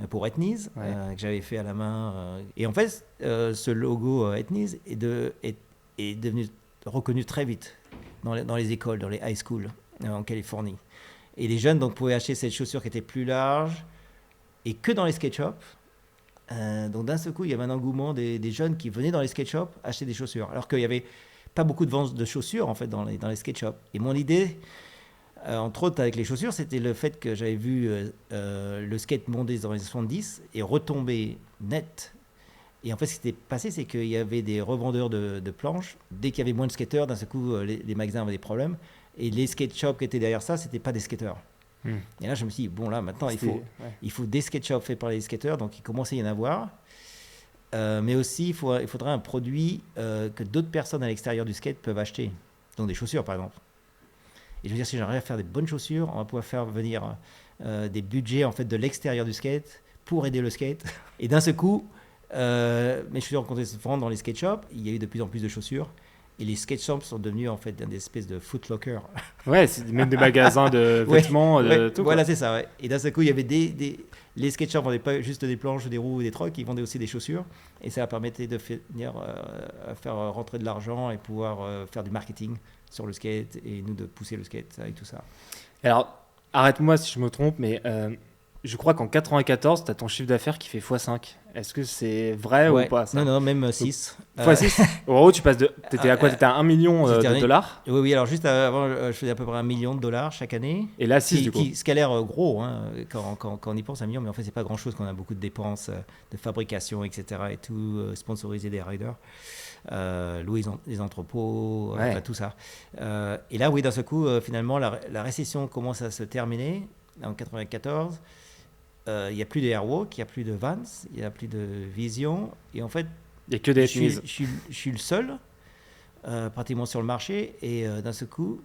pour Etnies, que j'avais fait à la main. Et en fait, ce logo Etnies est devenu reconnu très vite dans les écoles, dans les high schools en Californie. Et les jeunes donc, pouvaient acheter cette chaussure qui était plus large et que dans les skate shops. Donc d'un seul coup, il y avait un engouement des jeunes qui venaient dans les skate shops acheter des chaussures. Alors qu'il n'y avait pas beaucoup de ventes de chaussures en fait, dans les skate shops. Et mon idée, entre autres avec les chaussures, c'était le fait que j'avais vu le skate monter dans les 70 et retomber net. Et en fait, ce qui s'était passé, c'est qu'il y avait des revendeurs de planches. Dès qu'il y avait moins de skateurs, d'un seul coup, les magasins avaient des problèmes. Et les skate shops qui étaient derrière ça, c'était pas des skateurs. Et là, je me suis dit, bon, là, maintenant, il faut des skate shops faits par les skateurs. Donc, il commençait à y en avoir. Mais aussi, il faudrait un produit que d'autres personnes à l'extérieur du skate peuvent acheter. Donc, des chaussures, par exemple. Et je veux dire, si j'arrive à faire des bonnes chaussures, on va pouvoir faire venir des budgets, en fait, de l'extérieur du skate pour aider le skate. Et d'un seul coup, mes chaussures ont commencé à se vendre dans les skate shops. Il y a eu de plus en plus de chaussures. Et les skate shops sont devenus en fait des espèces de Foot Locker. Ouais, c'est même des magasins de vêtements, tout. Voilà, c'est ça. Ouais. Et d'un seul coup, il y avait les skate shops vendaient pas juste des planches, des roues, des trucks, ils vendaient aussi des chaussures. Et ça permettait de faire rentrer de l'argent et pouvoir faire du marketing sur le skate et nous de pousser le skate et tout ça. Alors, arrête-moi si je me trompe, mais je crois qu'en 94, tu as ton chiffre d'affaires qui fait x5. Est-ce que c'est vrai ou pas ça? Non, même 6. x6 En gros, tu passes de... T'étais à quoi? T'étais à 1 million de dollars? Oui, alors juste avant, je faisais à peu près $1 million chaque année. Et là, 6 du coup. Ce qui a l'air gros quand on y pense, 1 million, mais en fait, c'est pas grand-chose quand on a beaucoup de dépenses de fabrication, etc. et tout, sponsoriser des riders, louer les entrepôts, tout ça. Et là, oui, d'un seul coup, finalement, la récession commence à se terminer en 94. Il n'y a plus de Airwalk, il n'y a plus de Vans, il n'y a plus de Vision. Et en fait, il n'y a que des je suis le seul pratiquement sur le marché. Et d'un seul coup,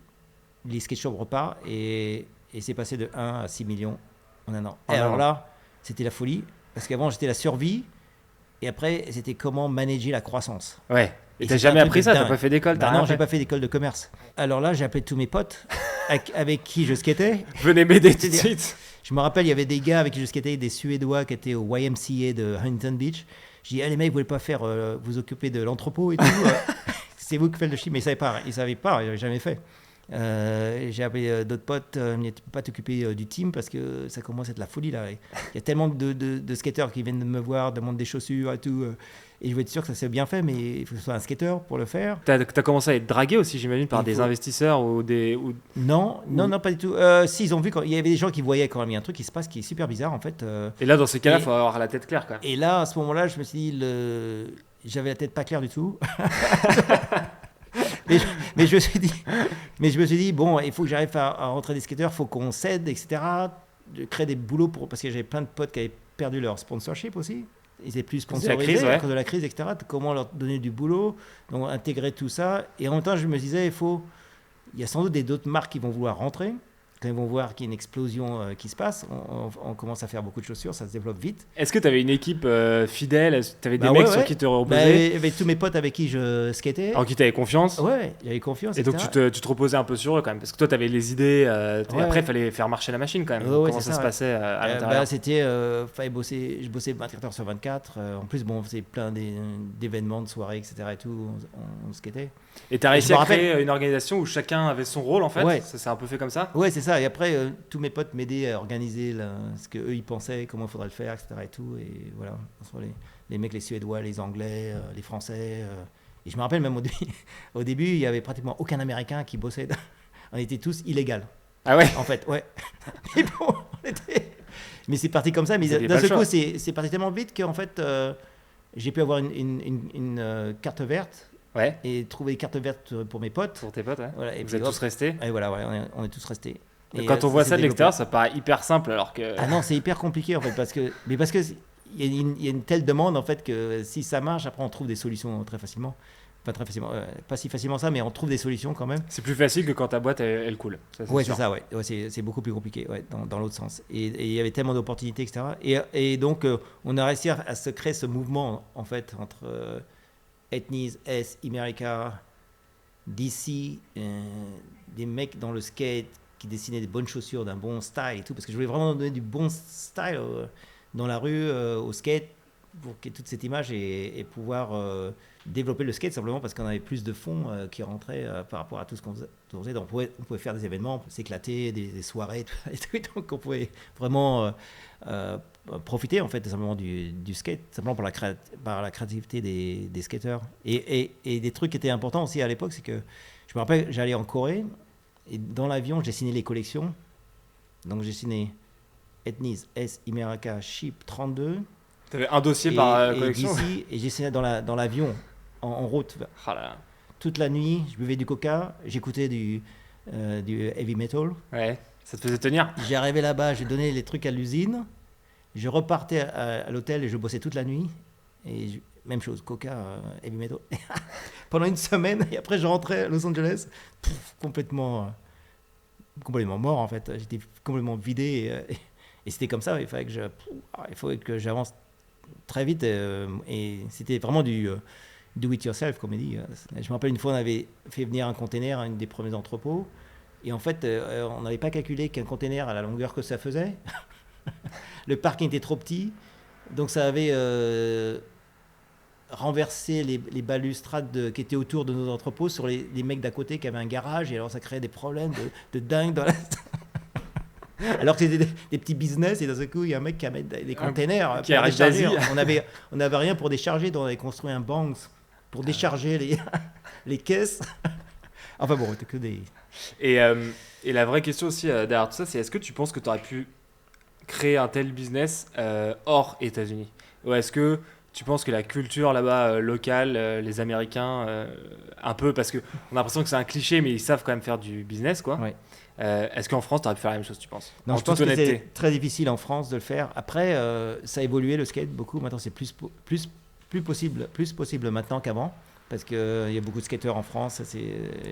les skate shops repartent et c'est passé de 1 à 6 millions en un an. Et alors là, c'était la folie. Parce qu'avant, j'étais la survie. Et après, c'était comment manager la croissance. Ouais. Et t'as jamais appris ça? T'as pas fait d'école? Non, j'ai pas fait d'école de commerce. Alors là, j'ai appelé tous mes potes avec qui je skatais. Venez m'aider tout de suite. Je me rappelle, il y avait des gars avec qui je skatais, des Suédois qui étaient au YMCA de Huntington Beach. Je dis, les mecs, vous voulez pas faire, vous occuper de l'entrepôt et tout c'est vous qui faites le ski, mais ils savaient pas, ils n'avaient jamais fait. J'ai appelé d'autres potes, tu ne peux pas t'occuper du team parce que ça commence à être la folie là. Il y a tellement de skateurs qui viennent me voir, demandent des chaussures et tout. Et je veux être sûr que ça s'est bien fait, mais il faut que ce soit un skateur pour le faire. T'as commencé à être dragué aussi, j'imagine, par des investisseurs ou des. Non, pas du tout. Si, ils ont vu, il y avait des gens qui voyaient quand même, il y a un truc qui se passe qui est super bizarre en fait. Et là, dans ces cas-là, il faut avoir la tête claire quand même. Et là, à ce moment-là, je me suis dit, j'avais la tête pas claire du tout. mais je me suis dit, bon, il faut que j'arrive à rentrer des skateurs, il faut qu'on s'aide, etc. De créer des boulots parce que j'avais plein de potes qui avaient perdu leur sponsorship aussi. Ils étaient plus sponsorisés à cause de la crise, etc. Comment leur donner du boulot, donc intégrer tout ça. Et en même temps, je me disais, il y a sans doute d'autres marques qui vont vouloir rentrer. Quand ils vont voir qu'il y a une explosion qui se passe, on commence à faire beaucoup de chaussures, ça se développe vite. Est-ce que tu avais une équipe fidèle? Tu avais des mecs sur qui te reposaient? Avec tous mes potes avec qui je skatais. En qui tu avais confiance? Ouais, j'avais confiance. Et donc tu te reposais un peu sur eux quand même? Parce que toi, tu avais les idées. Après, il fallait faire marcher la machine quand même. Comment ça se passait à l'intérieur? Fallait bosser. Je bossais 24 heures sur 24. En plus, on faisait plein d'événements, de soirées, etc. Et tout, on skatait. Et tu as réussi à créer une organisation où chacun avait son rôle en fait? Ouais. Ça s'est un peu fait comme ça? Ouais, c'est ça. Et après, tous mes potes m'aidaient à organiser ce qu'eux ils pensaient, comment il faudrait le faire, etc. Et tout. Et voilà, soit les mecs, les Suédois, les Anglais, les Français. Et je me rappelle même au début, il n'y avait pratiquement aucun Américain qui bossait. On était tous illégaux. Ah ouais? En fait, ouais. Mais bon, mais c'est parti comme ça. Mais d'un seul coup, c'est parti tellement vite qu'en fait, j'ai pu avoir une carte verte. Ouais. Et trouver des cartes vertes pour mes potes. Pour tes potes, ouais. Voilà, et vous êtes tous restés? Et voilà, on est tous restés. Et quand on voit ça de l'extérieur, ça paraît hyper simple alors que... Ah non, c'est hyper compliqué en fait, parce que il y a une telle demande en fait que si ça marche, après on trouve des solutions très facilement. Enfin très facilement, pas si facilement ça, mais on trouve des solutions quand même. C'est plus facile que quand ta boîte elle coule. Ouais, c'est ça, ouais. C'est beaucoup plus compliqué, ouais, dans l'autre sens. Et il y avait tellement d'opportunités, etc. Et donc on a réussi à se créer ce mouvement en fait entre Ethnies, S, America, DC, des mecs dans le skate qui dessinaient des bonnes chaussures, d'un bon style et tout, parce que je voulais vraiment donner du bon style dans la rue, au skate, pour qu'il y ait toute cette image et pouvoir développer le skate simplement parce qu'on avait plus de fonds qui rentraient par rapport à tout ce qu'on faisait. Donc on pouvait faire des événements, on pouvait s'éclater, des soirées, et tout, donc on pouvait vraiment profiter en fait simplement du skate, simplement par la créativité des skateurs. Et des trucs qui étaient importants aussi à l'époque, c'est que je me rappelle, j'allais en Corée et dans l'avion, j'ai signé les collections. Donc j'ai signé Ethnies, S, America, Ship 32. Tu avais un dossier par collection? Et j'ai signé dans l'avion, en route. Oh là là. Toute la nuit, je buvais du coca, j'écoutais du heavy metal. Ouais, ça te faisait tenir? J'ai arrivé là-bas, j'ai donné les trucs à l'usine. Je repartais à l'hôtel et je bossais toute la nuit. Et même chose, coca, heavy metal. Pendant une semaine. Et après, je rentrais à Los Angeles, complètement mort en fait. J'étais complètement vidé. Et c'était comme ça. Il fallait que j'avance très vite. Et c'était vraiment du do it yourself, comme on dit. Je me rappelle une fois, on avait fait venir un container à une des premiers entrepôts. Et en fait, on n'avait pas calculé qu'un container, à la longueur que ça faisait, le parking était trop petit, donc ça avait renversé les balustrades qui étaient autour de nos entrepôts sur les mecs d'à côté qui avaient un garage, et alors ça créait des problèmes de dingue dans la... Alors que c'était des petits business, et d'un seul coup il y a un mec qui a mis des containers qui arrive d'Asie. on avait rien pour décharger, donc on avait construit un bank pour décharger les caisses. Enfin bon, c'était que des... Et la vraie question aussi derrière tout ça, c'est est-ce que tu penses que tu aurais pu créer un tel business hors États-Unis? Ou est-ce que tu penses que la culture là-bas locale, les Américains, un peu, parce qu'on a l'impression que c'est un cliché, mais ils savent quand même faire du business, quoi. Ouais. Est-ce qu'en France, tu aurais pu faire la même chose, tu penses? Non, en je pense toute que honnêteté. c'est très difficile en France de le faire. Après, ça a évolué le skate beaucoup. Maintenant, c'est plus possible maintenant qu'avant. Parce qu'il y a beaucoup de skateurs en France.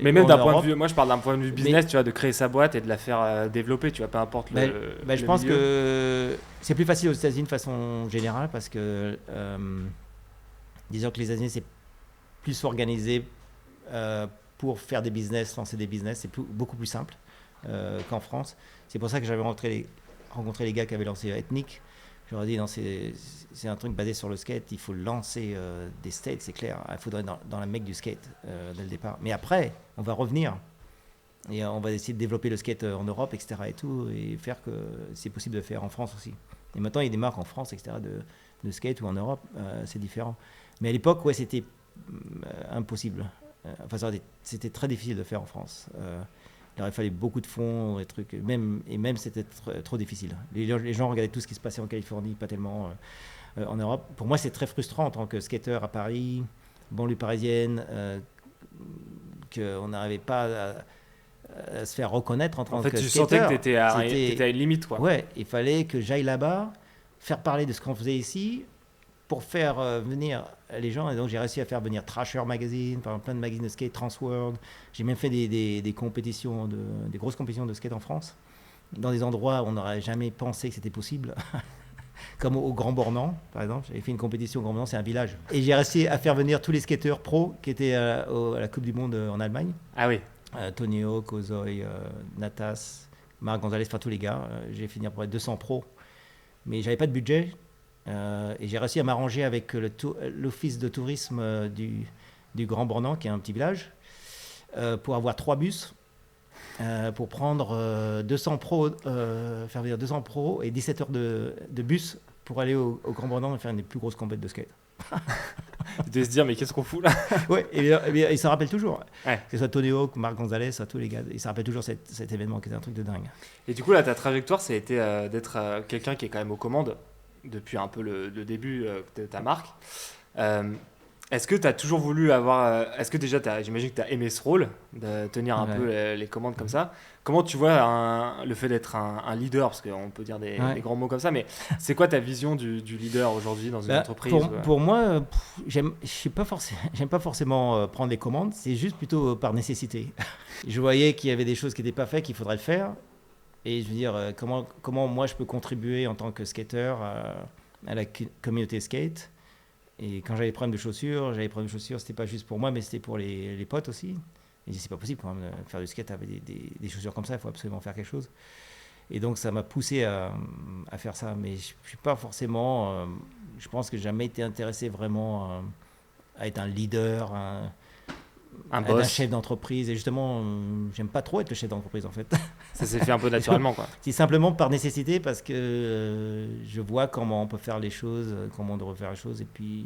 Mais même d'un point de vue, moi je parle d'un point de vue business, tu vois, de créer sa boîte et de la faire développer, tu vois, peu importe le je pense milieu. Que c'est plus facile aux États-Unis de façon générale parce que disons que les États-Unis c'est plus organisé pour faire des business, lancer des business, c'est beaucoup plus simple qu'en France. C'est pour ça que j'avais rencontré les gars qui avaient lancé Ethnic, J'aurais dit, non, c'est un truc basé sur le skate, il faut lancer des skates, c'est clair. Il faudrait dans la mecque du skate dès le départ. Mais après, on va revenir et on va essayer de développer le skate en Europe, etc. et tout, et faire que c'est possible de faire en France aussi. Et maintenant, il y a des marques en France, etc., de skate ou en Europe, c'est différent. Mais à l'époque, ouais, c'était impossible. Enfin, c'était très difficile de faire en France. Il aurait fallu beaucoup de fonds, et trucs, même c'était trop difficile. Les gens regardaient tout ce qui se passait en Californie, pas tellement en Europe. Pour moi, c'est très frustrant en tant que skateur à Paris, banlieue parisienne, qu'on n'arrivait pas à se faire reconnaître en tant que skateur. En fait, tu sentais que t'étais à une limite, quoi. Ouais, il fallait que j'aille là-bas, faire parler de ce qu'on faisait ici, pour faire venir les gens. Et donc, j'ai réussi à faire venir Thrasher Magazine, par exemple, plein de magazines de skate, Transworld. J'ai même fait des compétitions, des grosses compétitions de skate en France, dans des endroits où on n'aurait jamais pensé que c'était possible. Comme au Grand Bornand, par exemple. J'avais fait une compétition au Grand Bornand, c'est un village. Et j'ai réussi à faire venir tous les skateurs pros qui étaient à la Coupe du Monde en Allemagne. Ah oui. Tony Hawk, Ozoy, Natas, Marc Gonzalez, enfin tous les gars. J'ai fini à peu près 200 pros. Mais j'avais pas de budget. Et j'ai réussi à m'arranger avec l'office de tourisme du Grand Bornand, qui est un petit village, pour avoir 3 bus, pour prendre 200 pros, faire venir 200 pros et 17 heures de bus pour aller au Grand Bornand et faire une des plus grosses compètes de skate. Tu devais se dire, mais qu'est-ce qu'on fout là? Ouais, et il s'en rappelle toujours. Ouais. Que ce soit Tony Hawk, Marc Gonzalez, tous les gars, ils s'en rappellent toujours cet événement qui était un truc de dingue. Et du coup, là, ta trajectoire, ça a été d'être quelqu'un qui est quand même aux commandes depuis un peu le début de ta marque. Est-ce que tu as toujours voulu avoir... est-ce que déjà, j'imagine que tu as aimé ce rôle, de tenir un peu les commandes comme ça. Comment tu vois le fait d'être un leader, parce qu'on peut dire des grands mots comme ça, mais c'est quoi ta vision du leader aujourd'hui dans une entreprise? Pour moi, j'aime pas forcément prendre les commandes, c'est juste plutôt par nécessité. Je voyais qu'il y avait des choses qui n'étaient pas faites, qu'il faudrait le faire. Et je veux dire, comment moi je peux contribuer en tant que skateur à la communauté skate. Et quand j'avais des problèmes de chaussures, c'était pas juste pour moi, mais c'était pour les potes aussi. Et je dis, c'est pas possible quand même de faire du skate avec des chaussures comme ça, il faut absolument faire quelque chose. Et donc ça m'a poussé à faire ça. Mais je suis pas forcément, je pense que j'ai jamais été intéressé vraiment à être un leader, un boss, un chef d'entreprise. Et justement, j'aime pas trop être le chef d'entreprise en fait. Ça s'est fait un peu naturellement, quoi. C'est simplement par nécessité, parce que je vois comment on peut faire les choses, comment on devrait faire les choses, et puis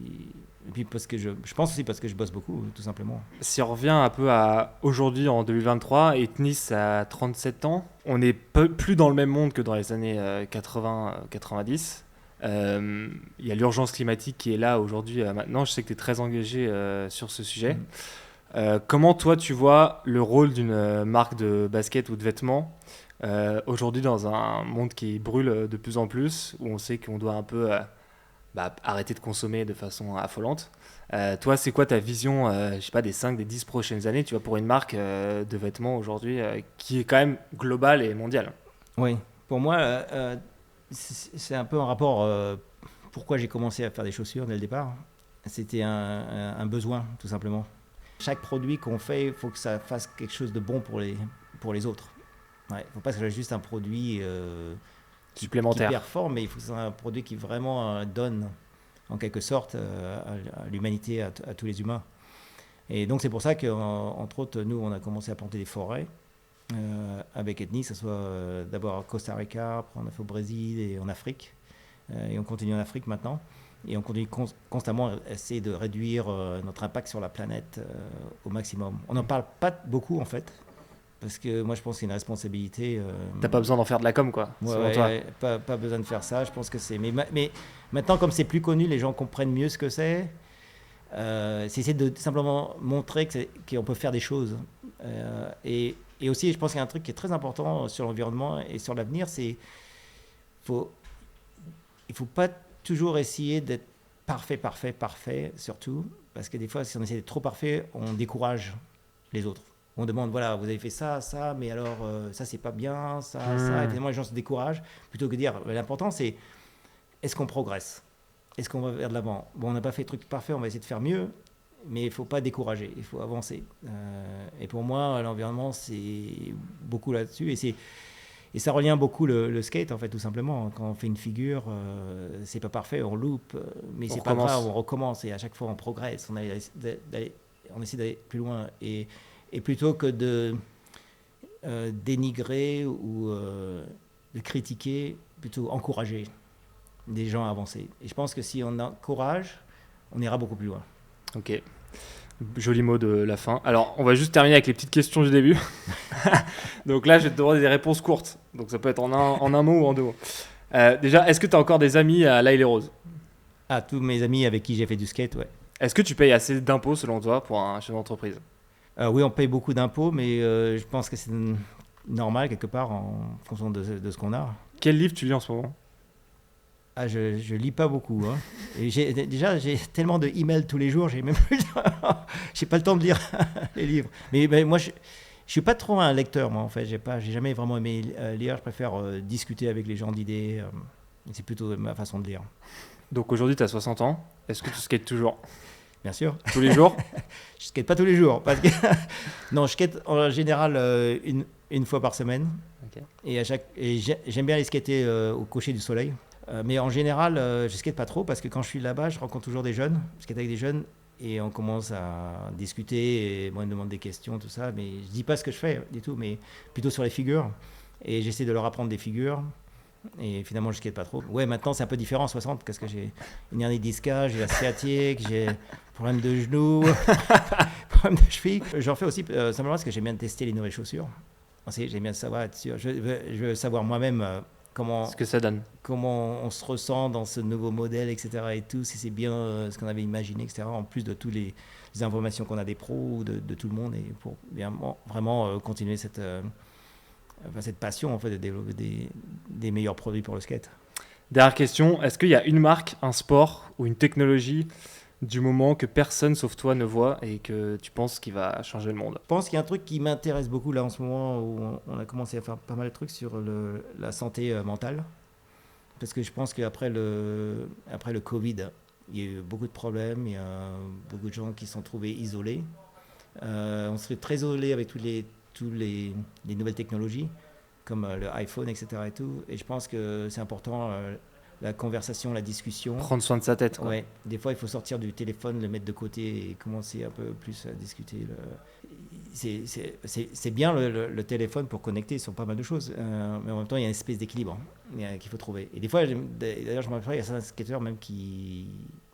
parce que je pense aussi parce que je bosse beaucoup, tout simplement. Si on revient un peu à aujourd'hui, en 2023, Ethnis a 37 ans, on n'est plus dans le même monde que dans les années 80-90. Il y a l'urgence climatique qui est là aujourd'hui, maintenant. Je sais que tu es très engagé sur ce sujet. Comment toi tu vois le rôle d'une marque de basket ou de vêtements aujourd'hui dans un monde qui brûle de plus en plus, où on sait qu'on doit un peu arrêter de consommer de façon affolante? Toi, c'est quoi ta vision, je sais pas, des 5, des 10 prochaines années, tu vois, pour une marque de vêtements aujourd'hui qui est quand même globale et mondiale? Oui, pour moi, c'est un peu un rapport. Pourquoi j'ai commencé à faire des chaussures dès le départ? C'était un besoin, tout simplement. Chaque produit qu'on fait, il faut que ça fasse quelque chose de bon pour les autres. Il ne faut pas que ce soit juste un produit supplémentaire qui performe, mais il faut que ce soit un produit qui vraiment donne, en quelque sorte, à l'humanité, à tous les humains. Et donc c'est pour ça qu'entre autres, nous, on a commencé à planter des forêts avec Ethnis, que ce soit d'abord au Costa Rica, après on a fait au Brésil et en Afrique. Et on continue en Afrique maintenant. Et on continue constamment à essayer de réduire notre impact sur la planète au maximum. On n'en parle pas beaucoup en fait, parce que moi je pense que c'est une responsabilité. T'as pas besoin d'en faire de la com, quoi, selon toi. Pas besoin de faire ça, je pense que c'est... Mais maintenant, comme c'est plus connu, les gens comprennent mieux ce que c'est. C'est essayer de simplement montrer qu'on peut faire des choses. Et aussi, je pense qu'il y a un truc qui est très important sur l'environnement et sur l'avenir, c'est il faut pas toujours essayer d'être parfait, surtout, parce que des fois, si on essaie d'être trop parfait, on décourage les autres. On demande, voilà, vous avez fait ça, mais alors, ça, c'est pas bien, ça, et finalement, les gens se découragent, plutôt que de dire, l'important, c'est, est-ce qu'on progresse? Est-ce qu'on va vers de l'avant? Bon, on n'a pas fait de trucs parfaits, on va essayer de faire mieux, mais il ne faut pas décourager, il faut avancer. Et pour moi, l'environnement, c'est beaucoup là-dessus, Et ça revient beaucoup le skate, en fait, tout simplement. Quand on fait une figure, c'est pas parfait, on loupe, mais c'est pas grave, on recommence. Et à chaque fois, on progresse, on essaie d'aller plus loin. Et plutôt que de dénigrer ou de critiquer, plutôt encourager des gens à avancer. Et je pense que si on encourage, on ira beaucoup plus loin. Ok. Joli mot de la fin. Alors, on va juste terminer avec les petites questions du début. Donc là, je vais te demander des réponses courtes. Donc ça peut être en un mot ou en deux mots. Déjà, est-ce que tu as encore des amis à L'Haÿ les Roses ? Ah, tous mes amis avec qui j'ai fait du skate, ouais. Est-ce que tu payes assez d'impôts selon toi pour un chef d'entreprise ? Oui, on paye beaucoup d'impôts, mais je pense que c'est normal quelque part en fonction de ce qu'on a. Quel livre tu lis en ce moment ? Ah, je lis pas beaucoup. Hein. Et j'ai tellement de emails tous les jours, j'ai pas le temps de lire les livres. Mais moi, je suis pas trop un lecteur, moi, en fait. J'ai jamais vraiment aimé lire. Je préfère discuter avec les gens d'idées. C'est plutôt ma façon de lire. Donc aujourd'hui, tu as 60 ans. Est-ce que tu skates toujours ? Bien sûr. Tous les jours ? Je skate pas tous les jours. Parce que non, je skate en général une fois par semaine. Okay. Et j'aime bien aller skater au coucher du soleil. Mais en général, je skate pas trop parce que quand je suis là-bas, je rencontre toujours des jeunes. Je skate avec des jeunes et on commence à discuter et moi, ils me demandent des questions, tout ça. Mais je dis pas ce que je fais du tout, mais plutôt sur les figures. Et j'essaie de leur apprendre des figures. Et finalement, je skate pas trop. Ouais, maintenant, c'est un peu différent, 60, parce que j'ai une hernie discale, j'ai la sciatique, j'ai problème de genou, problème de cheville. J'en fais aussi simplement parce que j'aime bien tester les nouvelles chaussures. J'aime bien savoir être sûr. Je veux savoir moi-même ce que ça donne. Comment on se ressent dans ce nouveau modèle, etc. Et tout, si c'est bien ce qu'on avait imaginé, etc. En plus de toutes les informations qu'on a des pros, de tout le monde, et pour bien, vraiment continuer cette passion en fait, de développer des meilleurs produits pour le skate. Dernière question, est-ce qu'il y a une marque, un sport ou une technologie du moment que personne sauf toi ne voit et que tu penses qu'il va changer le monde ? Je pense qu'il y a un truc qui m'intéresse beaucoup là en ce moment où on a commencé à faire pas mal de trucs sur la santé mentale. Parce que je pense qu'après le Covid, il y a eu beaucoup de problèmes, il y a beaucoup de gens qui se sont trouvés isolés. On se fait très isolés avec toutes les nouvelles technologies, comme le iPhone, etc. Et tout. Et je pense que c'est important, la conversation, la discussion. Prendre soin de sa tête, quoi. Ouais. Des fois, il faut sortir du téléphone, le mettre de côté et commencer un peu plus à discuter. C'est bien le téléphone pour connecter sur pas mal de choses, mais en même temps, il y a une espèce d'équilibre qu'il faut trouver. Et des fois, d'ailleurs, je me rappelle, il y a certains skateurs même qui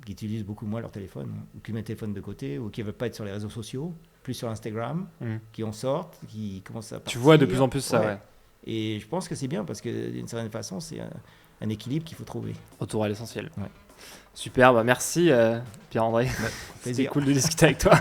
utilisent beaucoup moins leur téléphone, ou qui mettent le téléphone de côté, ou qui ne veulent pas être sur les réseaux sociaux, plus sur Instagram, qui en sortent, qui commencent à partir. Tu vois de plus en plus ça, ouais. Et je pense que c'est bien, parce que d'une certaine façon, c'est un équilibre qu'il faut trouver. Retour à l'essentiel. Ouais. Super, merci Pierre-André. C'était cool de discuter avec toi.